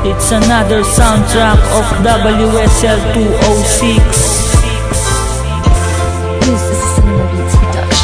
It's another soundtrack of WSL 206.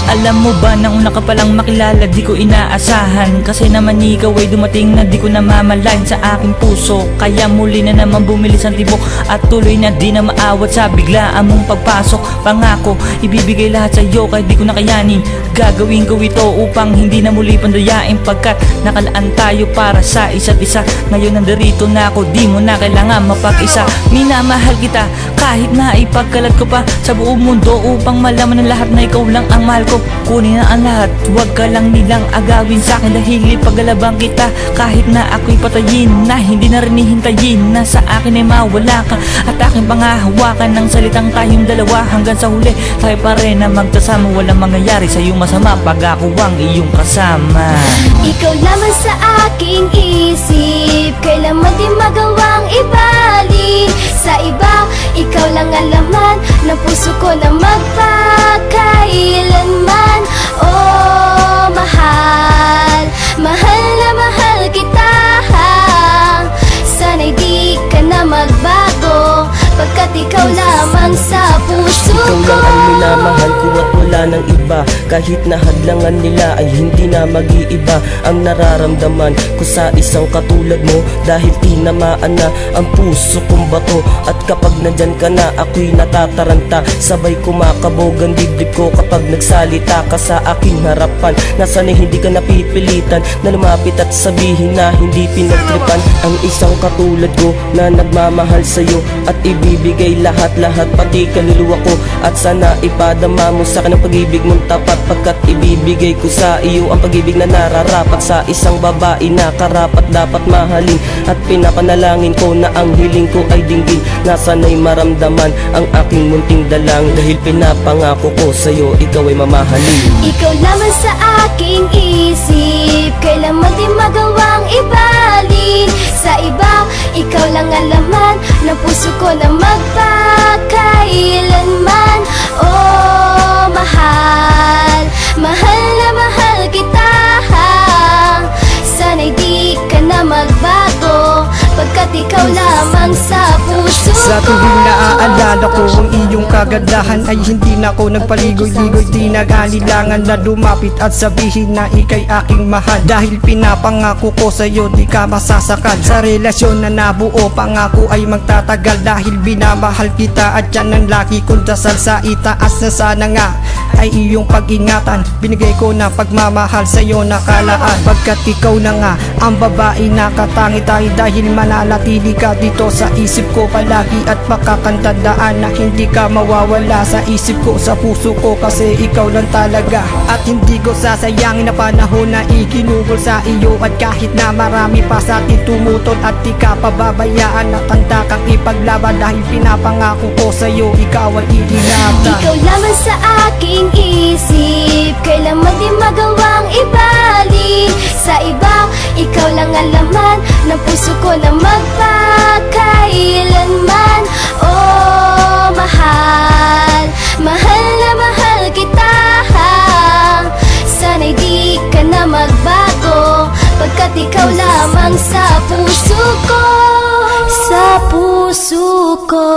Alam mo ba na una ka palang makilala di ko inaasahan, kasi naman ikaw ay dumating na di ko namamalayan sa aking puso. Kaya muli na naman bumilis ang tibok at tuloy na di na maawat sa biglaan mong pagpasok. Pangako, ibibigay lahat sa iyo kahit di ko nakayanin. Gagawin ko ito upang hindi na muli pandayain, pagkat nakalaan tayo para sa isa't isa. Ngayon nandarito na ako, di mo na kailangan mapag-isa. Minamahal kita kahit na ipagkalat ko pa sa buong mundo, upang malaman ng lahat na ikaw lang ang mahal ko. Kunin na ang lahat, huwag ka lang nilang agawin sa'kin, dahil paglalabang kita kahit na ako'y patayin, na hindi na rin hihintayin na sa akin ay mawala ka. At aking pangahawakan ng salitang tayong dalawa, hanggang sa huli tayo pa rin na magkasama. Walang mangyayari sa iyong masama pag ako ang iyong kasama. Ikaw lamang sa aking isip, kailanman di magawang ibalik sa iba. Ikaw lang ang laman ng puso ko na magpakailanman. Oh, mahal, mahal na mahal kita. Sana'y di ka na magbago, pagkat ikaw lamang sa puso ko. Ikaw lang ang minamahal ko at wala nang iba. Kahit na hadlangan nila ay hindi na mag-iiba ang nararamdaman ko sa isang katulad mo, dahil tinamaan na ang puso kong bato. At kapag nandyan ka na, ako'y natataranta, sabay kumakabog ang dibdib ko kapag nagsalita ka sa aking harapan. Nasana'y hindi ka napipilitan na lumapit at sabihin na hindi pinagtripan ang isang katulad ko na nagmamahal sa'yo, at ibibigay lahat-lahat pati kaluluwa ko. At sana ipadama mo sa akin ang pag-ibig mong tapat, pagkat ibibigay ko sa iyo ang pag-ibig na nararapat sa isang babae na karapat dapat mahalin. At pinapanalangin ko na ang hiling ko ay dinggin, na sana'y maramdaman ang aking munting dalang, dahil pinapangako ko sa'yo ikaw ay mamahalin. Ikaw lamang sa aking isip, kailanman di magawang ibalik sa iba. Ikaw lang ang laman ng puso ko na magpakailanman. Oh, mahal, mahal na mahal kita. Sana'y di ka na magbago, pagkat ikaw lamang sa puso ko. Sa tuwing naaalala ko ang iyong kagandahan, ay hindi na ako nagpaligoy-ligoy, di nag-alilangan na lumapit at sabihin na ika'y aking mahal. Dahil pinapangako ko sa'yo di ka masasakal, sa relasyon na nabuo pangako ay magtatagal. Dahil binamahal kita at yan ang lagi kong dasal, sa itaas na sana nga ay iyong pag-ingatan. Binigay ko na pagmamahal sa'yo nakalaan, pagkat ikaw na nga ang babae na katangi-tangi. Dahil mananatili ka dito sa isip ko palagi, at makakantandaan na hindi ka mawawala sa isip ko, sa puso ko, kasi ikaw lang talaga. At hindi ko sasayangin na panahon na ikinugol sa iyo, at kahit na marami pa sa atin tumutol at di ka pababayaan, at handa kang ipaglaban, dahil pinapangako ko sa'yo ikaw ay iingatan. Ikaw lamang sa aking isip, kailanman di magawang ibalik sa iba. Ikaw lang ang laman ng puso ko na magpakailanman. Oh, mahal, mahal na mahal kita. Sana'y di ka na magbago, pagkat ikaw lamang sa puso ko. Sa puso ko.